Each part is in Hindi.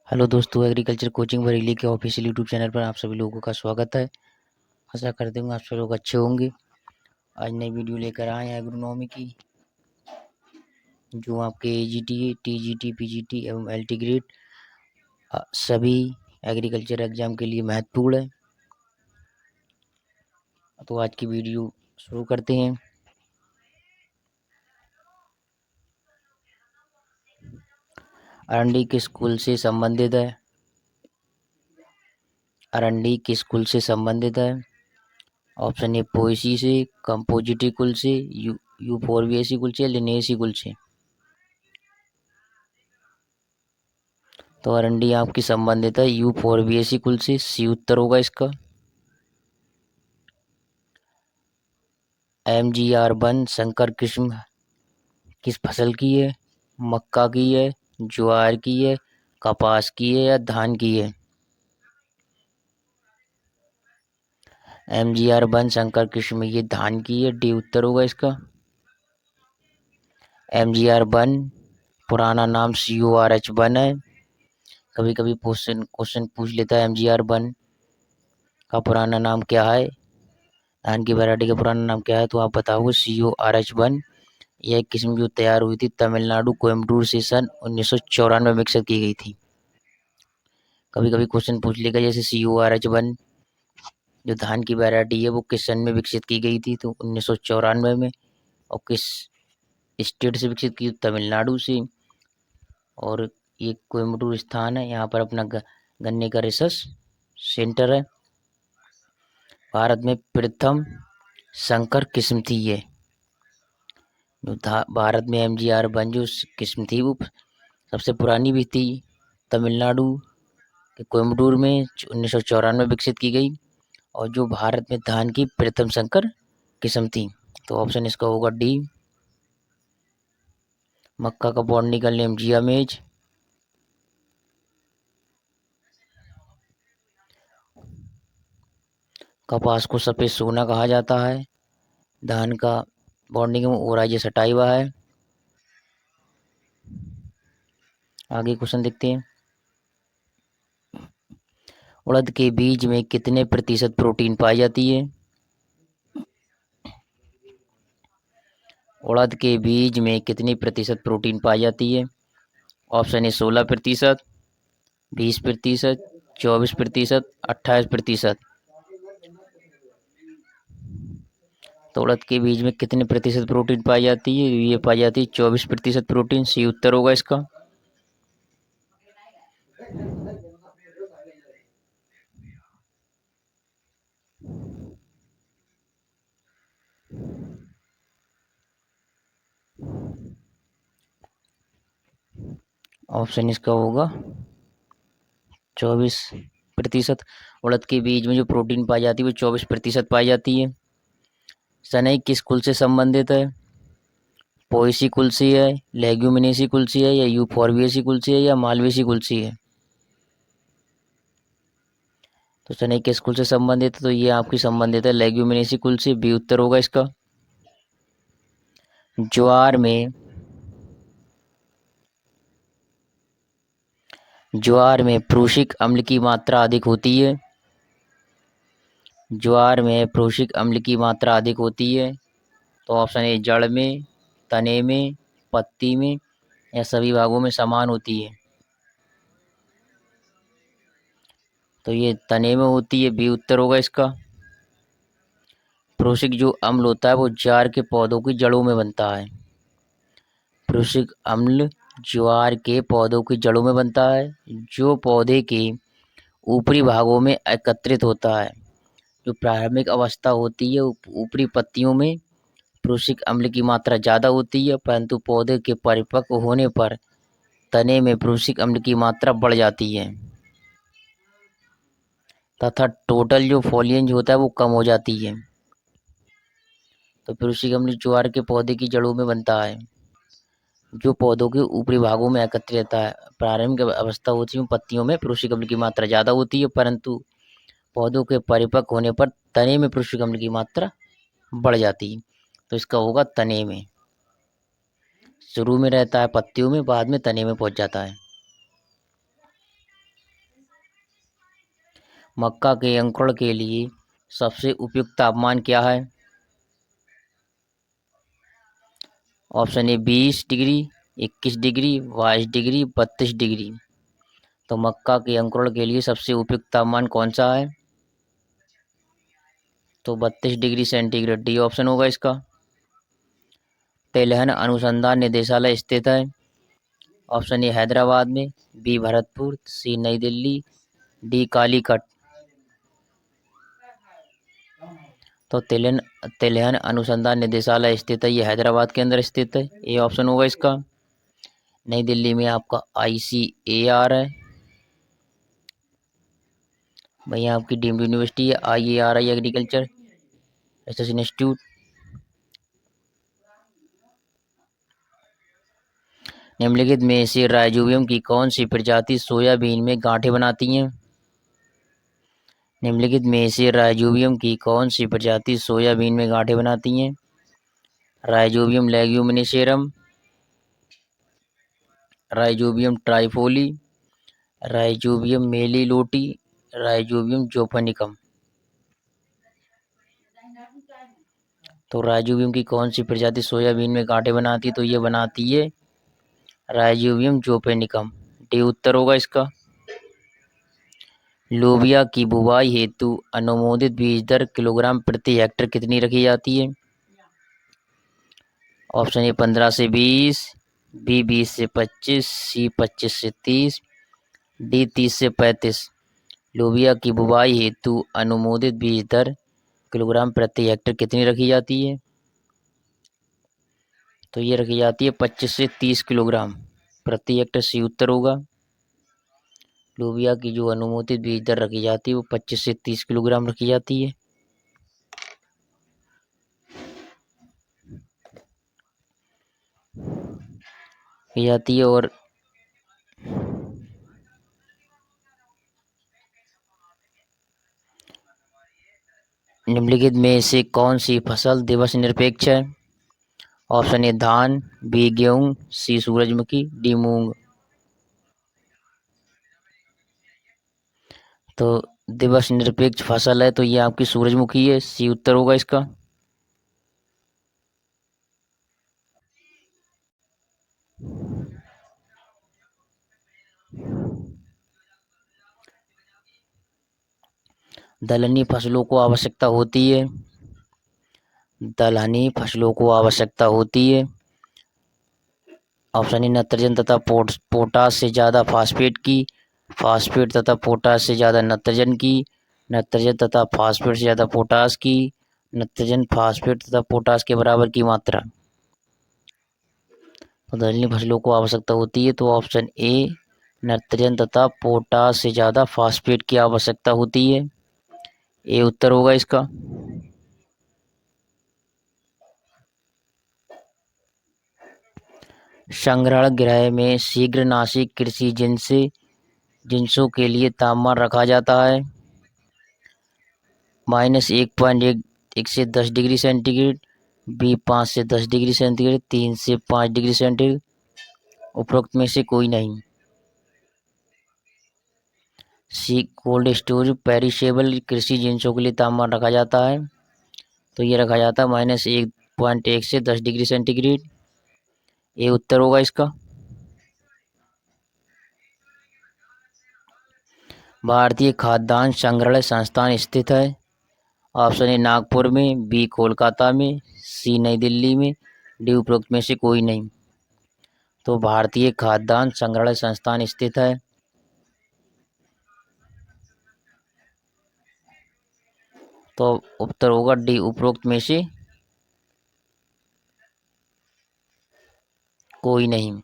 हेलो दोस्तों, एग्रीकल्चर कोचिंग बरेली के ऑफिशियल यूट्यूब चैनल पर आप सभी लोगों का स्वागत है। आशा करते हूँ आप सभी लोग अच्छे होंगे। आज नई वीडियो लेकर आए हैं एग्रोनॉमी की, जो आपके एजीटी, टीजीटी, पीजीटी एवं एलटी ग्रेड सभी एग्रीकल्चर एग्जाम के लिए महत्वपूर्ण है। तो आज की वीडियो शुरू करते हैं। अरंडी किस कुल से संबंधित है? अरंडी किस कुल से संबंधित है? ऑप्शन ए पोएसी से, कंपोजिटी कुल से, यूफोरबिएसी कुल से, लिनेसी कुल से। तो अरंडी आपकी संबंधित है यूफोरबिएसी कुल से, सी उत्तर होगा इसका। MGR1 संकर किस्म किस फसल की है? मक्का की है, ज्वार की है, कपास की है या धान की है? MGR1 संकर किस्म ये धान की है, डी उत्तर होगा इसका। MGR1 पुराना नाम CORH1 है। कभी कभी क्वेश्चन पूछ लेता है MGR1 का पुराना नाम क्या है, धान की वैरायटी का पुराना नाम क्या है, तो आप बताओगे CORH1। यह किस्म जो तैयार हुई थी तमिलनाडु कोयम्बटूर से सन 1994 में विकसित की गई थी। कभी कभी क्वेश्चन पूछ लेगा जैसे CORH1 जो धान की वैरायटी है वो किस सन में विकसित की गई थी, तो 1994 में। और किस स्टेट से विकसित की? तमिलनाडु से। और ये कोयम्बटूर स्थान है, यहाँ पर अपना गन्ने का रिसर्च सेंटर है। भारत में प्रथम संकर किस्म थी ये, जो भारत में MGR1 जो किस्म थी वो सबसे पुरानी भी थी। तमिलनाडु के कोयम्बटूर में 1994 में विकसित की गई, और जो भारत में धान की प्रथम संकर किस्म थी। तो ऑप्शन इसका होगा डी। मक्का का बॉटनिकल नेम जियामेज। कपास को सफेद सोना कहा जाता है। धान का बॉटनिकल ओराइज सटाइवा है। आगे क्वेश्चन देखते हैं। उड़द के बीज में कितने प्रतिशत प्रोटीन पाई जाती है? उड़द के बीज में कितनी प्रतिशत प्रोटीन पाई जाती है? ऑप्शन ए 16%, 20%, 24%, 28%। तो उड़द के बीज में कितने प्रतिशत प्रोटीन पाई जाती है? ये पाई जाती है 24% प्रोटीन, सी उत्तर होगा इसका। ऑप्शन इसका होगा 24%। उड़द के बीज में जो प्रोटीन पाई जाती है वो 24% पाई जाती है। सनई किस कुल से संबंधित है? पोएसी कुल से है, लेग्यूमिनेसी कुल से है, या यूफोर्बिएसी कुल से है, या मालवेसी कुल से है? तो सनई किस कुल से संबंधित है? तो ये आपकी संबंधित है लेग्यूमिनेसी कुल से, बी उत्तर होगा इसका। ज्वार में प्रूशिक अम्ल की मात्रा अधिक होती है। ज्वार में प्रूशिक अम्ल की मात्रा अधिक होती है। तो ऑप्शन ए जड़ में, तने में, पत्ती में, या सभी भागों में समान होती है? तो ये तने में होती है, बी उत्तर होगा इसका। प्रूशिक जो अम्ल होता है वो ज्वार के पौधों की जड़ों में बनता है। प्रूशिक अम्ल ज्वार के पौधों की जड़ों में बनता है, जो पौधे के ऊपरी भागों में एकत्रित होता है। जो प्रारंभिक अवस्था होती है ऊपरी पत्तियों में प्रूशिक अम्ल की मात्रा ज़्यादा होती है, परंतु पौधे के परिपक्व होने पर तने में प्रूशिक अम्ल की मात्रा बढ़ जाती है तथा टोटल जो फॉलियंज होता है वो कम हो जाती है। तो प्रूशिक अम्ल ज्वार के पौधे की जड़ों में बनता है, जो पौधों के ऊपरी भागों में एकत्रित रहता है। प्रारंभिक अवस्था होती है पत्तियों में प्रूशिक अम्ल की मात्रा ज़्यादा होती है, परंतु पौधों के परिपक्व होने पर तने में प्रूशिक अम्ल की मात्रा बढ़ जाती है। तो इसका होगा तने में। शुरू में रहता है पत्तियों में, बाद में तने में पहुंच जाता है। मक्का के अंकुरण के लिए सबसे उपयुक्त तापमान क्या है? ऑप्शन ए 20 डिग्री, 21 डिग्री, 22 डिग्री, 32 डिग्री। तो मक्का के अंकुरण के लिए सबसे उपयुक्त तापमान कौन सा है? तो 32 डिग्री सेंटीग्रेड डी ऑप्शन होगा इसका। तिलहन अनुसंधान निदेशालय स्थित है? ऑप्शन ए हैदराबाद में, बी भरतपुर, सी नई दिल्ली, डी कालीकट। तो तिलहन अनुसंधान निदेशालय स्थित है, ये हैदराबाद के अंदर स्थित है, ये ऑप्शन होगा इसका। नई दिल्ली में आपका ICAR है, वही आपकी डीम्ड यूनिवर्सिटी है, IARI एग्रीकल्चर रिसर्च इंस्टीट्यूट। निम्नलिखित में से राइजोबियम की कौन सी प्रजाति सोयाबीन में गांठें बनाती हैं? निम्नलिखित में से राइजोबियम की कौन सी प्रजाति सोयाबीन में गांठें बनाती हैं? Rhizobium leguminosarum, Rhizobium trifolii, Rhizobium meliloti, Rhizobium japonicum. तो राइजोबियम की कौन सी प्रजाति सोयाबीन में गांठें बनाती है? तो ये बनाती है राइजोबियम जोफेनिकम, डी उत्तर होगा इसका। लोबिया की बुवाई हेतु अनुमोदित बीज दर किलोग्राम प्रति हेक्टेयर कितनी रखी जाती है? ऑप्शन ए 15 से 20, बी 20 से 25, सी 25 से 30, डी 30 से 35। लोबिया की बुवाई हेतु अनुमोदित बीज दर किलोग्राम प्रति हेक्टेयर कितनी रखी जाती है? तो ये रखी जाती है 25 से 30 किलोग्राम प्रति हेक्टेयर, सी उत्तर होगा। लोबिया की जो अनुमोदित बीज दर रखी जाती है वो 25 से 30 किलोग्राम रखी जाती है। और निम्नलिखित में से कौन सी फसल दिवस निरपेक्ष है? ऑप्शन ए धान, बी गेहूं, सी सूरजमुखी, डी मूंग। तो दिवस निरपेक्ष फसल है तो ये आपकी सूरजमुखी है, सी उत्तर होगा इसका। दलहनी फसलों को आवश्यकता होती है, दलहनी फसलों को आवश्यकता होती है। ऑप्शन ए नत्रजन तथा पोटास से ज़्यादा फास्फेट की, फास्फेट तथा पोटास से ज़्यादा नत्रजन की, नत्रजन तथा फास्फेट से ज़्यादा पोटास की, नत्रजन फास्फेट तथा पोटास के बराबर की मात्रा। तो दलहनी फसलों को आवश्यकता होती है तो ऑप्शन ए नत्रजन तथा पोटास से ज़्यादा फास्फेट की आवश्यकता होती है, ए उत्तर होगा इसका। संग्रहण गृह में शीघ्रनाशी कृषि जिनसों के लिए तापमान रखा जाता है -1.1 से 10 डिग्री सेंटीग्रेड, बी 5 से 10 डिग्री सेंटीग्रेड, 3 से 5 डिग्री सेंटीग्रेड, उपरोक्त में से कोई नहीं। सी कोल्ड स्टोरेज पेरिशेबल कृषि जिनसों के लिए तापमान रखा जाता है तो ये रखा जाता है -1.1 से 10 डिग्री सेंटीग्रेड, ये उत्तर होगा इसका। भारतीय खाद्यान्न संग्रहण संस्थान स्थित है? ऑप्शन ए नागपुर में, बी कोलकाता में, सी नई दिल्ली में, डी उपरोक्त में से कोई नहीं। तो भारतीय खाद्यान्न संग्रहण संस्थान स्थित है, तो उत्तर होगा डी उपरोक्त में से कोई नहीं।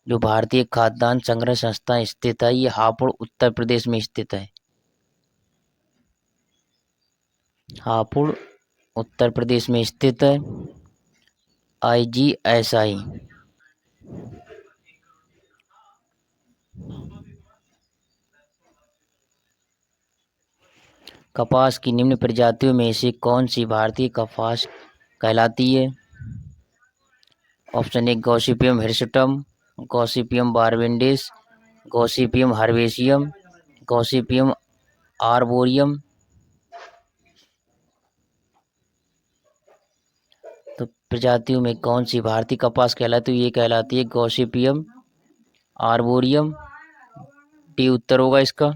जो भारतीय खाद्यान्न संग्रह संस्थान स्थित है ये हापुड़ उत्तर प्रदेश में स्थित है, हापुड़ उत्तर प्रदेश में स्थित है, IGSI। कपास की निम्न प्रजातियों में से कौन सी भारतीय कपास कहलाती है? Option A Gossypium hirsutum, Gossypium barbadense, Gossypium herbaceum, Gossypium arboreum. तो प्रजातियों में कौन सी भारतीय कपास कहलाती है? ये कहलाती है गॉसिपियम आर्बोरियम। डी उत्तर होगा इसका।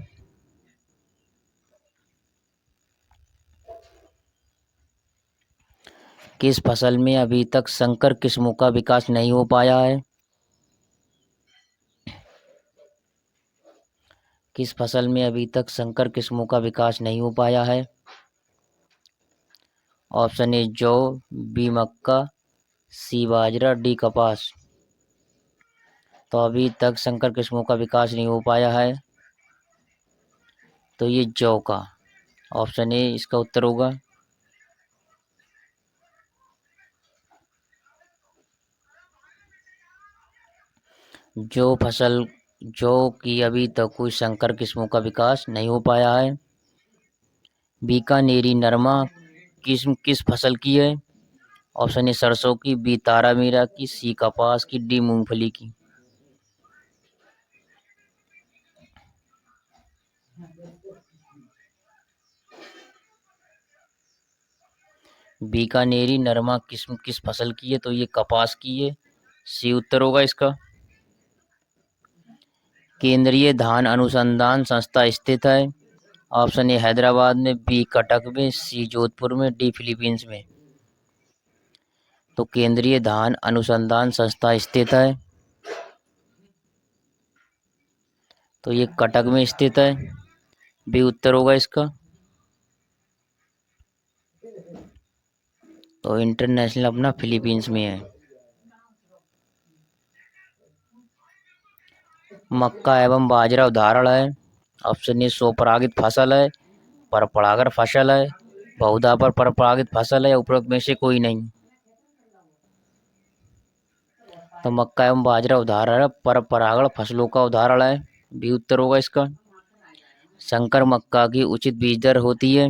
किस फसल में अभी तक संकर किस्मों का विकास नहीं हो पाया है? किस फसल में अभी तक संकर किस्मों का विकास नहीं हो पाया है? ऑप्शन ए जौ, बी मक्का, सी बाजरा, डी कपास। तो अभी तक संकर किस्मों का विकास नहीं हो पाया है, तो ये जौ का ऑप्शन ए इसका उत्तर होगा। जौ की अभी तक कोई संकर किस्मों का विकास नहीं हो पाया है। बीकानेरी नरमा किस्म किस फसल की है? ऑप्शन ए सरसों की, बी तारामीरा की, सी कपास की, डी मूंगफली की। बीकानेरी नरमा किस्म किस फसल की है? तो ये कपास की है। सी उत्तर होगा इसका। केंद्रीय धान अनुसंधान संस्था स्थित है? ऑप्शन ए हैदराबाद में, बी कटक में, सी जोधपुर में, डी फिलीपींस में। तो केंद्रीय धान अनुसंधान संस्था स्थित है, तो ये कटक में स्थित है। बी उत्तर होगा इसका। तो इंटरनेशनल अपना फिलीपींस में है। मक्का एवं बाजरा उदाहरण है? ऑप्शन ए स्वपरागित फसल है, परपरागण फसल है, बहुधा पर परपरागित फसल है, या उपरोक्त में से कोई नहीं। तो मक्का एवं बाजरा उदाहरण है, परपरागण फसलों का उदाहरण है। बी उत्तर होगा इसका। संकर मक्का की उचित बीज दर होती है?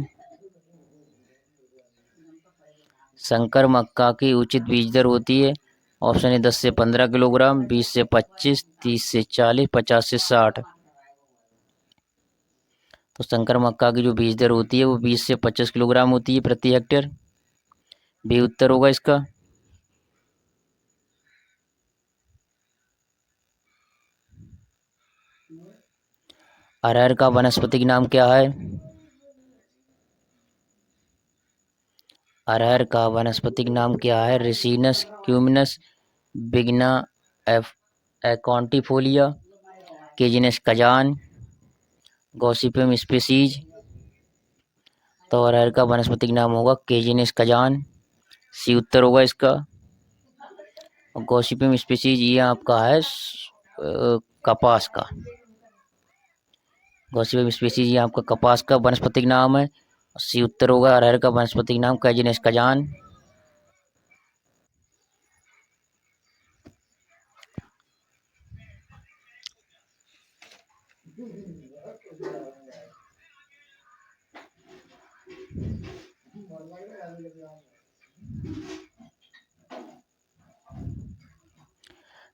संकर मक्का की उचित बीज दर होती है? ऑप्शन ए 10 से 15 किलोग्राम, 20 से 25, 30 से 40, 50 से 60। तो संकर मक्का की जो बीज दर होती है वो 20 से 25 किलोग्राम होती है प्रति हेक्टेयर। बी उत्तर होगा इसका। अरहर का वानस्पतिक नाम क्या है? अरहर का वानस्पतिक नाम क्या है? Ricinus, Cuminum, Vigna, aconitifolia, Cajanus cajan, Gossypium species. तो अरहर का वानस्पतिक नाम होगा केजिनस कजान। सी उत्तर होगा इसका। गॉसिपियम स्पीसीज ये आपका है कपास का। गॉसिपियम स्पीसीज ये आपका कपास का वानस्पतिक नाम है। सी उत्तर होगा अरहर का वानस्पतिक नाम कैजिनस कजान।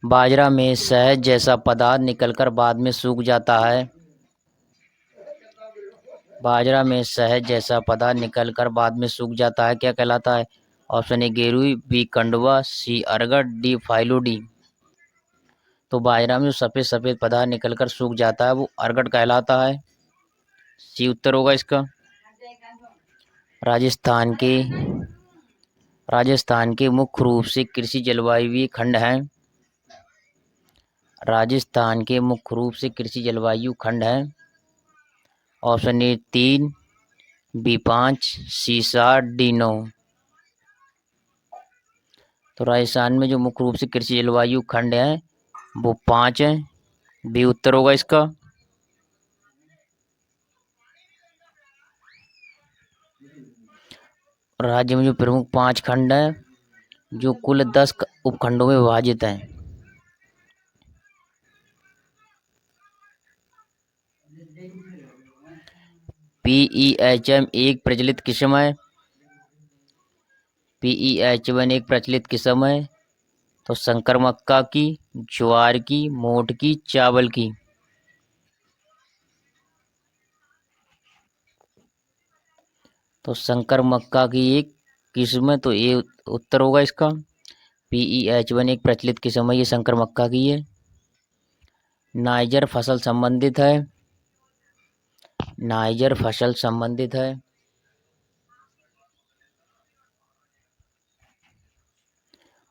बाजरा में शहद जैसा पदार्थ निकलकर बाद में सूख जाता है? बाजरा में शहद जैसा पदार्थ निकलकर बाद में सूख जाता है, क्या कहलाता है? ऑप्शन ए गेरुई, बी कंडवा, सी अरगट, डी फाइलोडी। तो बाजरा में जो सफ़ेद सफ़ेद पदार्थ निकलकर सूख जाता है वो अरगट कहलाता है। सी उत्तर होगा इसका। राजस्थान के राजस्थान के मुख्य रूप से कृषि जलवायु खंड हैं? राजस्थान के मुख्य रूप से कृषि जलवायु खंड हैं? Option A 3, B 5, C 7, D 9। तो राजस्थान में जो मुख्य रूप से कृषि जलवायु खंड है वो 5 है। बी उत्तर होगा इसका। राज्य में जो प्रमुख 5 खंड हैं जो कुल 10 उपखंडों में विभाजित हैं। PEHM एक प्रचलित किस्म है? PEH1 एक प्रचलित किस्म है। तो संकर मक्का की, ज्वार की, मोठ की, चावल की। तो संकर मक्का की एक किस्म, तो ये उत्तर होगा इसका। PEH1 एक प्रचलित किस्म है, ये संकर मक्का की है। नाइजर फसल संबंधित है। नाइजर फसल संबंधित है।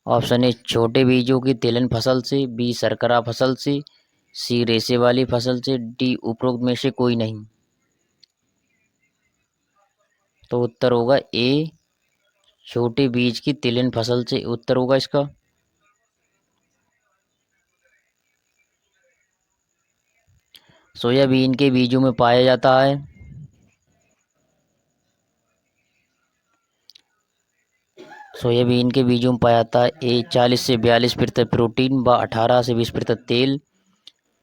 ऑप्शन ए छोटे बीजों की तिलहन फसल से, बी सरकरा फसल से, सी रेशे वाली फसल से, डी उपरोक्त में से कोई नहीं। तो उत्तर होगा ए छोटे बीज की तिलहन फसल से, उत्तर होगा इसका। सोयाबीन के बीजों में पाया जाता है। सोयाबीन के बीजों में पाया जाता है ए 40 से 42% प्रोटीन व 18 से 20% तेल।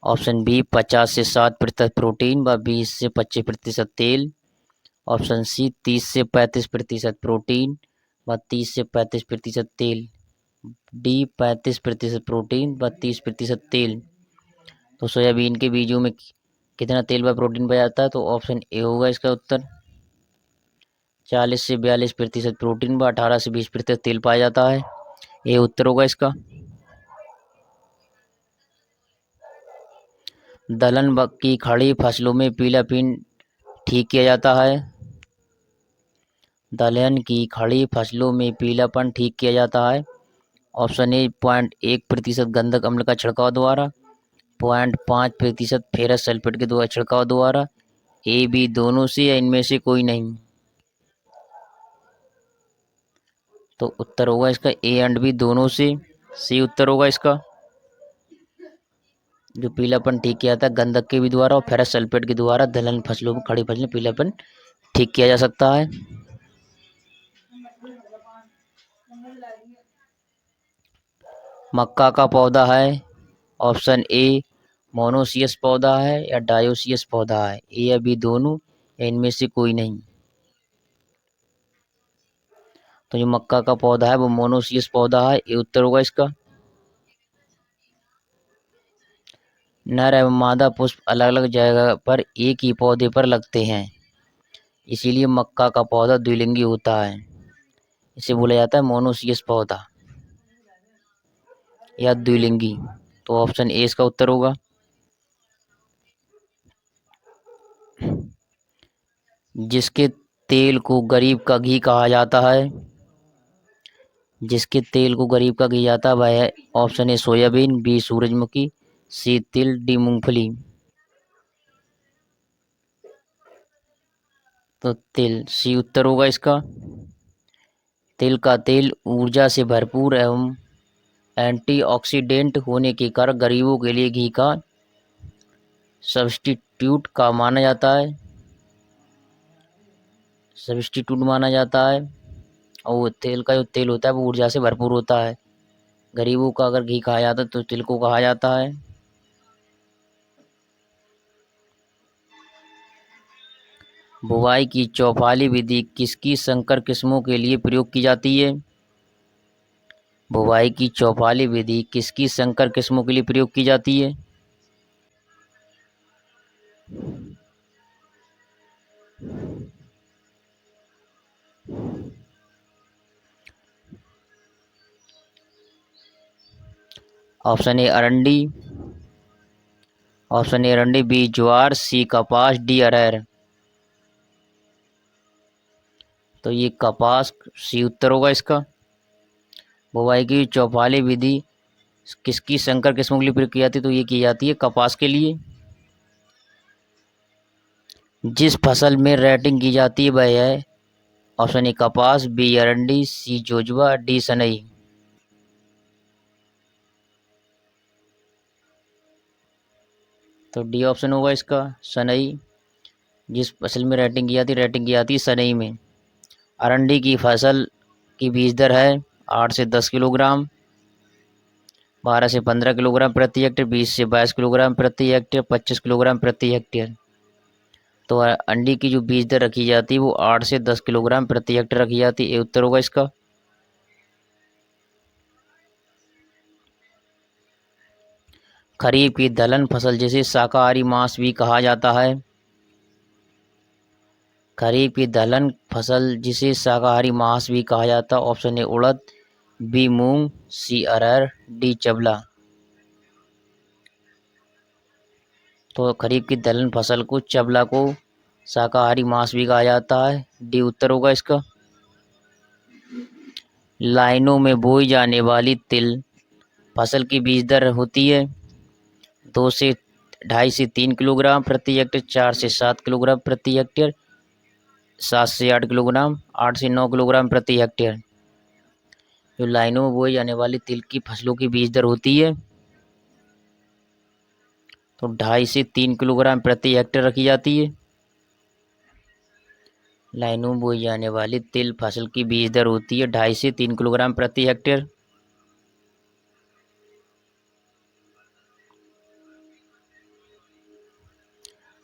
ऑप्शन बी 50 से 60% प्रोटीन व 20 से 25% तेल। ऑप्शन सी 30 से 35% प्रोटीन व 30 से 35% तेल। डी 35% प्रोटीन व 30% तेल। तो सोयाबीन के बीजों में कितना तेल व प्रोटीन पाया जाता है? तो ऑप्शन ए होगा इसका उत्तर। 40 से 42% प्रोटीन व 18 से 20% तेल पाया जाता है, ये उत्तर होगा इसका। दलहन की खड़ी फसलों में पीलापन ठीक किया जाता है। दलहन की खड़ी फसलों में पीलापन ठीक किया जाता है। ऑप्शन ए 0.1% गंधक अम्ल का छिड़काव द्वारा, 0.5% फेरस सल्फेट के द्वारा छिड़काव द्वारा, ए बी दोनों से या इनमें से कोई नहीं। तो उत्तर होगा इसका ए एंड बी दोनों से, सी उत्तर होगा इसका। जो पीलापन ठीक किया जाता है गंधक के भी द्वारा और फेरस सल्फेट के द्वारा दलहन फसलों में, खड़ी फसलें पीलापन ठीक किया जा सकता है। मक्का का पौधा है। ऑप्शन ए मोनोसियस पौधा है या डायोसियस पौधा है, ए या बी दोनों या इनमें से कोई नहीं। तो जो मक्का का पौधा है वो मोनोसियस पौधा है, ये उत्तर होगा इसका। नर एवं मादा पुष्प अलग अलग जगह पर एक ही पौधे पर लगते हैं, इसीलिए मक्का का पौधा द्विलिंगी होता है, इसे बोला जाता है मोनोसियस पौधा या द्विलिंगी। तो ऑप्शन ए इसका उत्तर होगा। जिसके तेल को गरीब का घी कहा जाता है, जिसके तेल को गरीब का घी जाता है वह है ऑप्शन ए सोयाबीन, बी सूरजमुखी, सी तिल, डी मूंगफली। तो तिल, सी उत्तर होगा इसका। तिल का तेल ऊर्जा से भरपूर एवं एंटीऑक्सीडेंट होने के कारण गरीबों के लिए घी का सब्स्टिट्यूट का माना जाता है, सब्स्टिट्यूट माना जाता है। और वो तेल का जो तेल होता है वो ऊर्जा से भरपूर होता है। गरीबों का अगर घी खाया जाता है तो तिल को कहा जाता है। बुवाई की चौपाली विधि किसकी संकर किस्मों के लिए प्रयोग की जाती है? बुवाई की चौपाली विधि किसकी संकर किस्मों के लिए प्रयोग की जाती है? ऑप्शन ए अरंडी, ऑप्शन ए अरंडी, बी ज्वार, सी कपास, डी अरहर। तो ये कपास, सी उत्तर होगा इसका। बुवाई की चौपाली विधि किसकी संकर किस्मों के लिए प्रयोग की जाती है? तो ये की जाती है कपास के लिए। जिस फसल में रेटिंग की जाती है वह है ऑप्शन ए कपास, बी अरंडी, सी जोजवा, डी सनई। तो डी ऑप्शन होगा इसका, सनई। जिस फसल में रेटिंग की जाती है सनई में। अरंडी की फसल की बीज दर है 8 से 10 किलोग्राम, 12 से 15 किलोग्राम प्रति हेक्टेयर, 20 से 22 किलोग्राम प्रति हेक्टेयर, 25 किलोग्राम प्रति हेक्टेयर। तो अंडी की जो बीज दर रखी जाती है वो 8 से 10 किलोग्राम प्रति हेक्टेयर रखी जाती है, ये उत्तर होगा इसका। खरीफ की दलहन फसल जिसे शाकाहारी मांस भी कहा जाता है, खरीफ की दलहन फसल जिसे शाकाहारी मांस भी कहा जाता है। ऑप्शन ए उड़द, बी मूंग, सी अरहर, डी चबला। तो खरीफ की दलहन फसल को चबला को शाकाहारी मांस भी कहा जाता है। डी उत्तर होगा इसका। लाइनों में बोई जाने वाली तिल फसल की बीज दर होती है 2.5 से 3 किलोग्राम प्रति हेक्टेयर, 4 से 7 किलोग्राम प्रति हेक्टेयर, 7 से 8 किलोग्राम, 8 से 9 किलोग्राम प्रति हेक्टेयर। जो लाइनों में बोई जाने वाली तिल की फसलों की बीज दर होती है तो 2.5 से 3 किलोग्राम प्रति हेक्टेयर रखी जाती है। लाइनों में बोई जाने वाली तिल फसल की बीज दर होती है 2.5 से 3 किलोग्राम प्रति हेक्टेयर।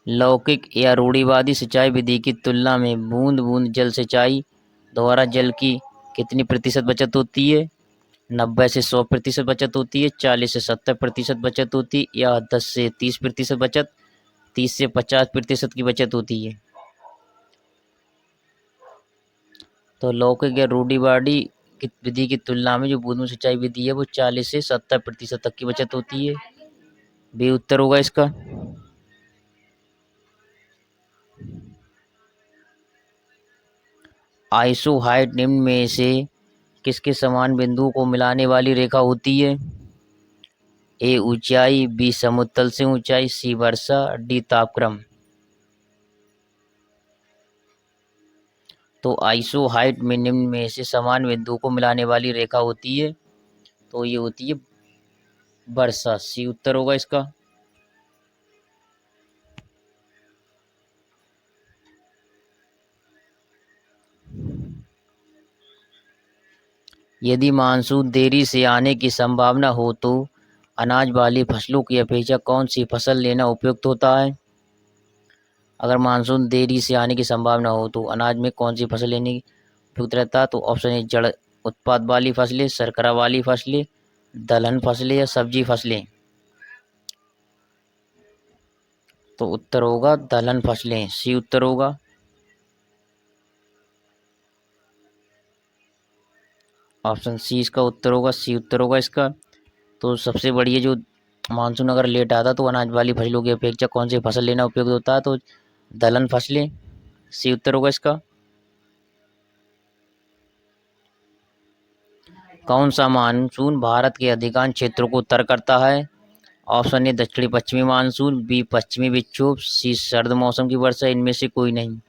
लौकिक या रूढ़िवादी सिंचाई विधि की तुलना में बूंद बूंद जल सिंचाई द्वारा जल की कितनी प्रतिशत बचत होती है? 90 से 100% बचत होती है, 40 से 70% बचत होती है, या 10 से 30% बचत, 30 से 50% की बचत होती है। तो लौकिक या रूढ़िवादी की विधि की तुलना में जो बूंद बूंद सिंचाई विधि है वो 40 से 70% तक की बचत होती है। बी उत्तर होगा इसका। आइसोहाइट निम्न में से किसके समान बिंदुओं को मिलाने वाली रेखा होती है? ए ऊंचाई, बी समुद्र तल से ऊंचाई, सी वर्षा, डी तापक्रम। तो आइसोहाइट में निम्न में से समान बिंदुओं को मिलाने वाली रेखा होती है तो ये होती है वर्षा। सी उत्तर होगा इसका। यदि मानसून देरी से आने की संभावना हो तो अनाज वाली फसलों की अपेक्षा कौन सी फसल लेना उपयुक्त होता है? अगर मानसून देरी से आने की संभावना हो तो अनाज में कौन सी फसल लेने उपयुक्त रहता है? तो ऑप्शन ए जड़ उत्पाद वाली फसलें, शर्करा वाली फसलें, दलहन फसलें या सब्जी फसलें। तो उत्तर होगा दलहन फसलें। सी उत्तर होगा। ऑप्शन सी इसका उत्तर होगा। सी उत्तर होगा इसका। तो सबसे बढ़िया जो मानसून अगर लेट आता तो अनाज वाली फसलों की अपेक्षा कौन सी फसल लेना उपयुक्त होता है? तो दलहन फसलें। सी उत्तर होगा इसका। कौन सा मानसून भारत के अधिकांश क्षेत्रों को तर करता है? ऑप्शन ए दक्षिणी पश्चिमी मानसून, बी पश्चिमी विक्षोभ, सी सर्द मौसम की वर्षा, इनमें से कोई नहीं।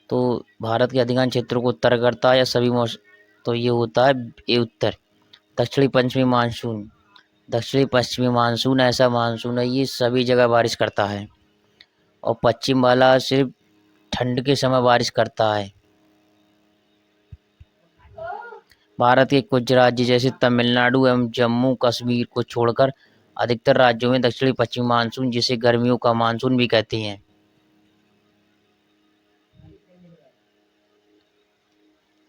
तो भारत के अधिकांश क्षेत्रों को तर करता है या सभी मौसम, तो ये होता है ए उत्तर दक्षिणी पश्चिमी मानसून। दक्षिणी पश्चिमी मानसून ऐसा मानसून है ये सभी जगह बारिश करता है और पश्चिम वाला सिर्फ ठंड के समय बारिश करता है। भारत के कुछ राज्य जैसे तमिलनाडु एवं जम्मू कश्मीर को छोड़कर अधिकतर राज्यों में दक्षिणी पश्चिमी मानसून जिसे गर्मियों का मानसून भी कहते हैं।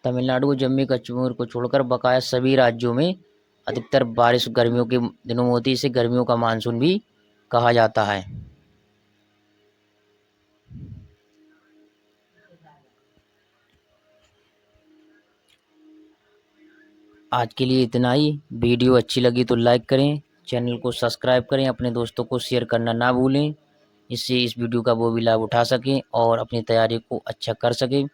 तमिलनाडु, जम्मू कश्मीर को छोड़कर बकाया सभी राज्यों में अधिकतर बारिश गर्मियों के दिनों में होती है, इसे गर्मियों का मानसून भी कहा जाता है। आज के लिए इतना ही। वीडियो अच्छी लगी तो लाइक करें, चैनल को सब्सक्राइब करें, अपने दोस्तों को शेयर करना ना भूलें, इससे इस वीडियो का वो भी लाभ उठा सकें और अपनी तैयारी को अच्छा कर सकें।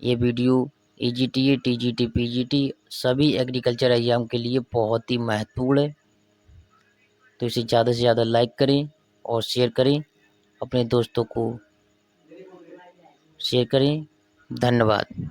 ये वीडियो EGTA, TGT, PGT सभी एग्रीकल्चर एग्जाम के लिए बहुत ही महत्वपूर्ण है। तो इसे ज़्यादा से ज़्यादा लाइक करें और शेयर करें, अपने दोस्तों को शेयर करें। धन्यवाद।